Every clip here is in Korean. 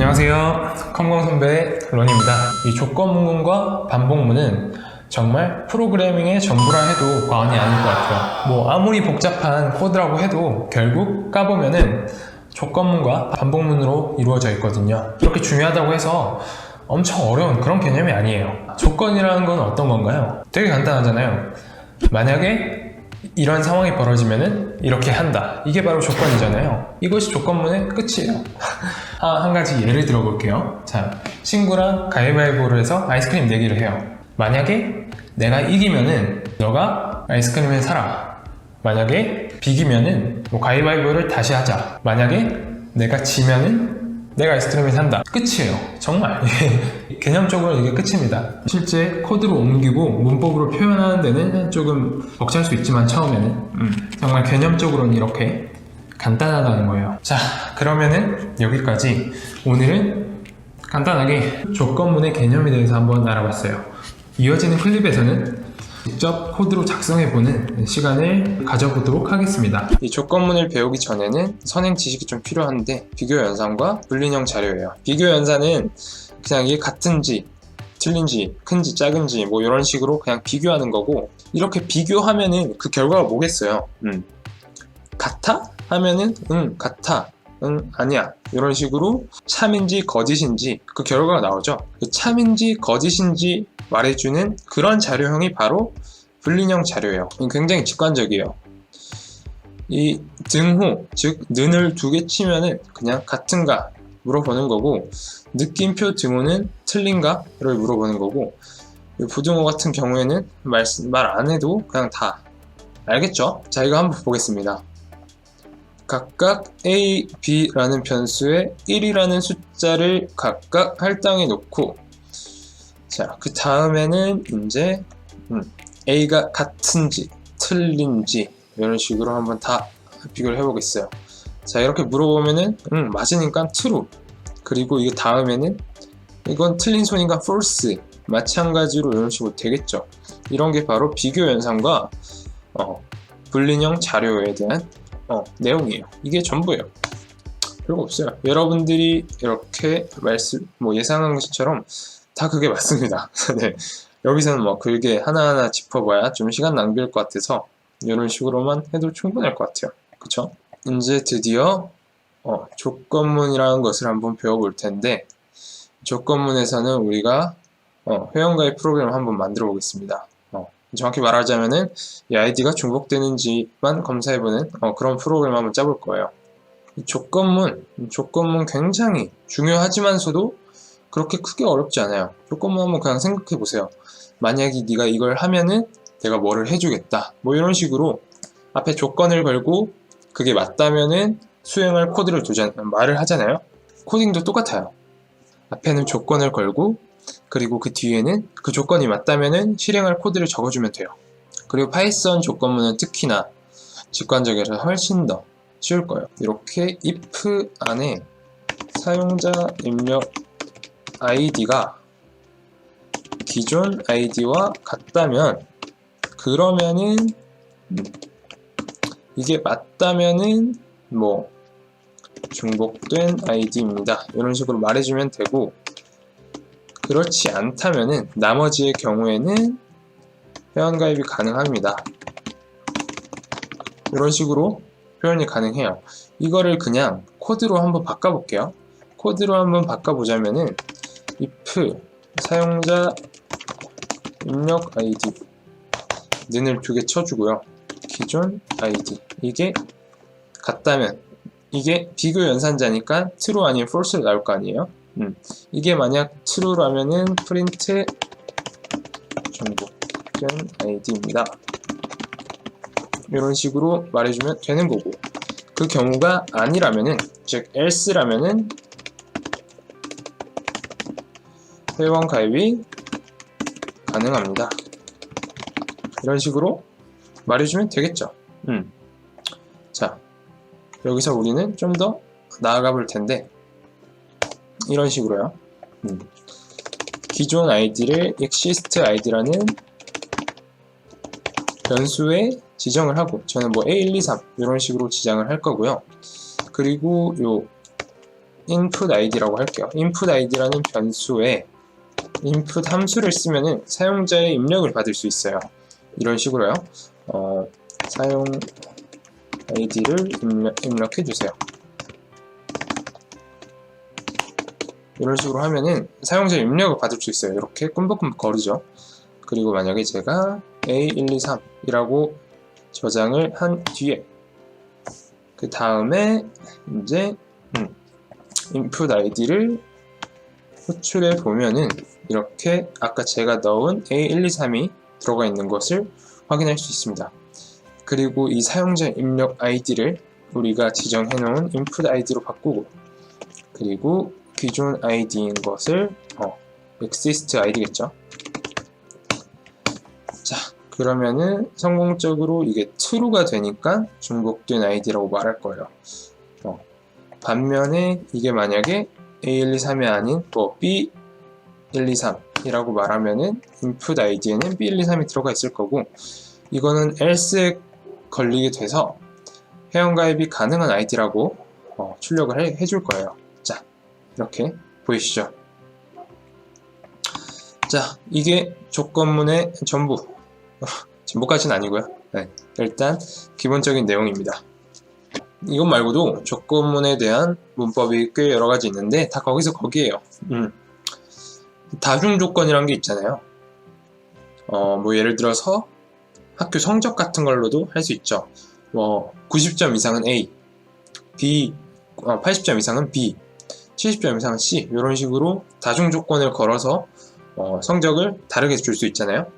안녕하세요. 컴공선배 론입니다. 이 조건문과 반복문은 정말 프로그래밍의 전부라 해도 과언이 아닐 것 같아요. 뭐 아무리 복잡한 코드라고 해도 결국 까보면은 조건문과 반복문으로 이루어져 있거든요. 이렇게 중요하다고 해서 엄청 어려운 그런 개념이 아니에요. 조건이라는 건 어떤 건가요? 되게 간단하잖아요. 만약에 이런 상황이 벌어지면은 이렇게 한다. 이게 바로 조건이잖아요. 이것이 조건문의 끝이에요. 한 가지 예를 들어 볼게요. 자, 친구랑 가위바위보를 해서 아이스크림 내기를 해요. 만약에 내가 이기면은 너가 아이스크림을 사라. 만약에 비기면은 뭐 가위바위보를 다시 하자. 만약에 내가 지면은 내가 아이스크림을 산다. 끝이에요. 정말. 개념적으로 이게 끝입니다. 실제 코드로 옮기고 문법으로 표현하는 데는 조금 벅찰 수 있지만 처음에는 정말 개념적으로는 이렇게 간단하다는 거예요. 자, 그러면은 여기까지 오늘은 간단하게 조건문의 개념에 대해서 한번 알아봤어요. 이어지는 클립에서는 직접 코드로 작성해보는 시간을 가져보도록 하겠습니다. 이 조건문을 배우기 전에는 선행 지식이 좀 필요한데 비교 연산과 불린형 자료예요. 비교 연산은 그냥 이게 같은지 틀린지 큰지 작은지 뭐 이런 식으로 그냥 비교하는 거고, 이렇게 비교하면은 그 결과가 뭐겠어요? 같아? 하면은 같아, 아니야, 이런 식으로 참인지 거짓인지 그 결과가 나오죠. 그 참인지 거짓인지 말해주는 그런 자료형이 바로 불린형 자료예요. 굉장히 직관적이에요. 이 등호, 즉 는을 두 개 치면은 그냥 같은가 물어보는 거고, 느낌표 등호는 틀린가를 물어보는 거고, 부등호 같은 경우에는 말 안 해도 그냥 다 알겠죠? 자, 이거 한번 보겠습니다. 각각 a, b라는 변수에 1이라는 숫자를 각각 할당해 놓고, 자, 그 다음에는 이제 a가 같은지 틀린지 이런 식으로 한번 다 비교를 해보겠어요. 자, 이렇게 물어보면은 맞으니까 true, 그리고 이 다음에는 이건 틀린 손인가 false, 마찬가지로 이런 식으로 되겠죠. 이런 게 바로 비교 연산과 불린형 자료에 대한 내용이에요. 이게 전부예요. 별거 없어요. 여러분들이 이렇게 예상한 것처럼 다 그게 맞습니다. 네. 여기서는 뭐 길게 하나하나 짚어봐야 좀 시간 낭비일 것 같아서 이런 식으로만 해도 충분할 것 같아요. 그쵸? 이제 드디어 조건문이라는 것을 한번 배워볼 텐데, 조건문에서는 우리가 회원가입 프로그램을 한번 만들어 보겠습니다. 정확히 말하자면은 이 아이디가 중복되는지만 검사해보는 그런 프로그램을 한번 짜볼 거예요. 이 조건문 굉장히 중요하지만서도 그렇게 크게 어렵지 않아요. 조건문 한번 그냥 생각해 보세요. 만약에 네가 이걸 하면은 내가 뭐를 해주겠다, 뭐 이런 식으로 앞에 조건을 걸고 그게 맞다면은 수행할 코드를 말을 하잖아요. 코딩도 똑같아요. 앞에는 조건을 걸고, 그리고 그 뒤에는 그 조건이 맞다면은 실행할 코드를 적어주면 돼요. 그리고 파이썬 조건문은 특히나 직관적이라서 훨씬 더 쉬울 거예요. 이렇게 if 안에 사용자 입력 id가 기존 id와 같다면, 그러면은 이게 맞다면은 뭐 중복된 id입니다, 이런 식으로 말해주면 되고, 그렇지 않다면은 나머지의 경우에는 회원가입이 가능합니다, 이런 식으로 표현이 가능해요. 이거를 그냥 코드로 한번 바꿔볼게요. 코드로 한번 바꿔보자면은 if 사용자 입력 id 는을 두 개 쳐주고요. 기존 id 이게 같다면, 이게 비교 연산자니까 true 아니면 false로 나올 거 아니에요. 이게 만약 true라면은 print 중복된 id입니다, 이런 식으로 말해주면 되는 거고, 그 경우가 아니라면은, 즉 else라면은 회원 가입이 가능합니다, 이런 식으로 말해주면 되겠죠. 자, 여기서 우리는 좀 더 나아가 볼 텐데, 이런 식으로요. 기존 id를 exist id라는 변수에 지정을 하고, 저는 뭐 A123 이런 식으로 지정을 할 거고요. 그리고 요 input id라고 할게요. input id라는 변수에 input 함수를 쓰면은 사용자의 입력을 받을 수 있어요. 이런 식으로요. 사용 id를 입력해 주세요. 이런 식으로 하면은 사용자 입력을 받을 수 있어요. 이렇게 꿈벅꿈벅 거리죠. 그리고 만약에 제가 A123이라고 저장을 한 뒤에 그 다음에 이제 input id를 호출해 보면은 이렇게 아까 제가 넣은 A123이 들어가 있는 것을 확인할 수 있습니다. 그리고 이 사용자 입력 id를 우리가 지정해 놓은 input id로 바꾸고, 그리고 기존 id인 것을 exist id겠죠. 자, 그러면은 성공적으로 이게 true가 되니까 중복된 id라고 말할 거예요. 반면에 이게 만약에 A123이 아닌 또 B123이라고 말하면은 input id에는 B123이 들어가 있을 거고, 이거는 else에 걸리게 돼서 회원가입이 가능한 id라고 출력을 해줄 거예요. 자, 이렇게 보이시죠? 자, 이게 조건문의 전부까지는 아니고요. 네, 일단 기본적인 내용입니다. 이것 말고도 조건문에 대한 문법이 꽤 여러 가지 있는데 다 거기에요. 다중 조건이란 게 있잖아요. 뭐 예를 들어서 학교 성적 같은 걸로도 할 수 있죠. 90점 이상은 A, B, 80점 이상은 B, 70점 이상은 C, 이런 식으로 다중 조건을 걸어서 성적을 다르게 줄 수 있잖아요.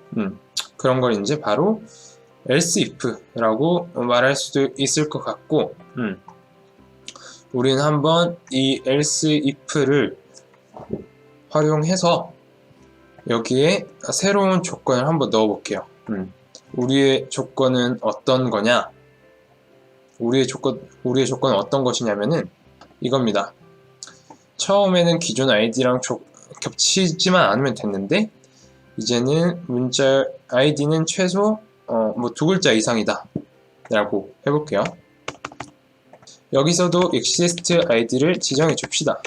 그런 걸 이제 바로 else if라고 말할 수도 있을 것 같고, 우리는 한번 이 else if를 활용해서 여기에 새로운 조건을 한번 넣어 볼게요. 우리의 조건은 어떤 거냐? 우리의 조건은 어떤 것이냐면은 이겁니다. 처음에는 기존 id랑 겹치지만 않으면 됐는데, 이제는 문자 id는 최소 뭐 2글자 이상이다 라고 해볼게요. 여기서도 exist id를 지정해 줍시다.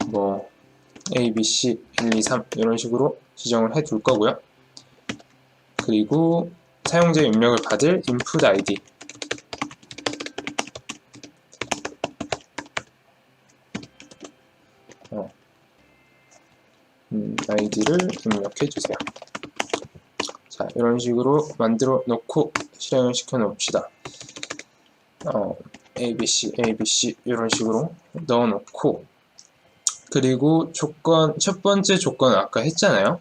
뭐 A, B, C, 1, 2, 3 이런 식으로 지정을 해 둘 거고요. 그리고 사용자 입력을 받을 input id, id를 입력해 주세요. 자, 이런 식으로 만들어 놓고 실행을 시켜 놓읍시다. ABC, ABC 이런 식으로 넣어 놓고, 그리고 첫 번째 조건은 아까 했잖아요.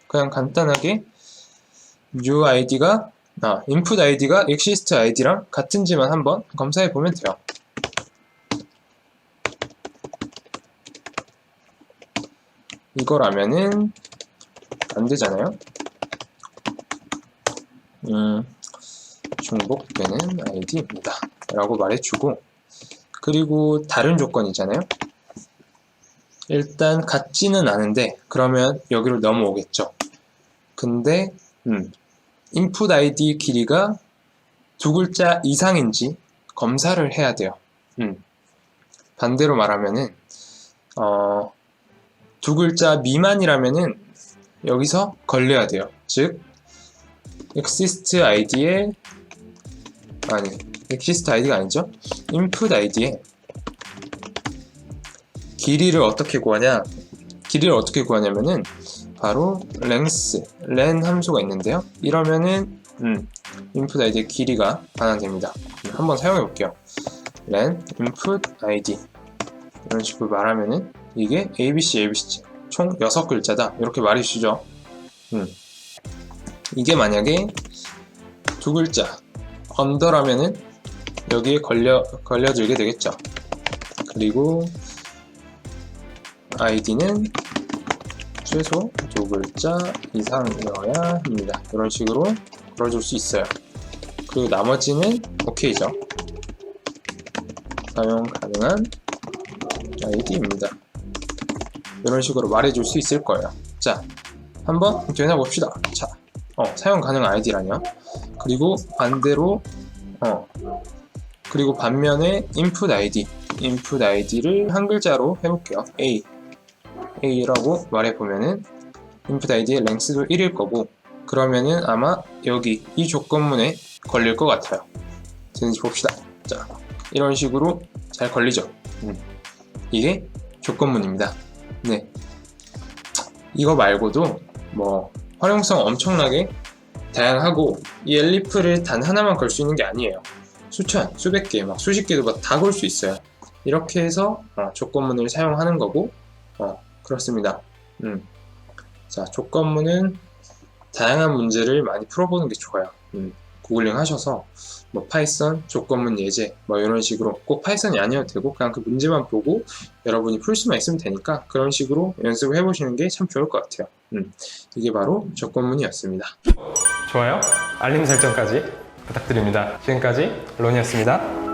그냥 간단하게 new id가 input id가 exist id랑 같은지만 한번 검사해 보면 돼요. 이거라면은 안 되잖아요. 중복되는 id입니다 라고 말해주고, 그리고 다른 조건이잖아요. 일단 같지는 않은데 그러면 여기로 넘어오겠죠. 근데 input id 길이가 2글자 이상인지 검사를 해야 돼요. 반대로 말하면은 2글자 미만이라면은 여기서 걸려야 돼요. 즉 exist id가 아니죠. input id에 길이를 어떻게 구하냐면은 바로 length, len 함수가 있는데요. 이러면은 input id의 길이가 반환됩니다. 한번 사용해 볼게요. len input id 이런 식으로 말하면은 이게 ABC 총 6글자다 이렇게 말해주죠. 이게 만약에 2글자 언더라면은 여기에 걸려들게 되겠죠. 그리고 id는 최소 2글자 이상이어야 합니다. 이런 식으로 걸어줄 수 있어요. 그리고 나머지는 오케이죠. 사용 가능한 id입니다. 이런 식으로 말해줄 수 있을 거예요. 자, 한번 되나 봅시다. 자, 사용 가능한 id라뇨. 그리고 반대로 그리고 반면에 input id를 한 글자로 해볼게요. A라고 말해보면은 input id의 length도 1일 거고, 그러면은 아마 여기 이 조건문에 걸릴 것 같아요. 되는지 봅시다. 자, 이런 식으로 잘 걸리죠. 이게 조건문입니다. 네. 이거 말고도 뭐 활용성 엄청나게 다양하고, 이 elif를 단 하나만 걸 수 있는 게 아니에요. 수천, 수백 개, 막 수십 개도 막 다 걸 수 있어요. 이렇게 해서 조건문을 사용하는 거고, 그렇습니다. 자, 조건문은 다양한 문제를 많이 풀어보는 게 좋아요. 구글링 하셔서 뭐 파이썬 조건문 예제 뭐 이런 식으로, 꼭 파이썬이 아니어도 되고 그냥 그 문제만 보고 여러분이 풀 수만 있으면 되니까 그런 식으로 연습을 해보시는 게 참 좋을 것 같아요. 이게 바로 조건문이었습니다. 좋아요, 알림 설정까지 부탁드립니다. 지금까지 론이었습니다.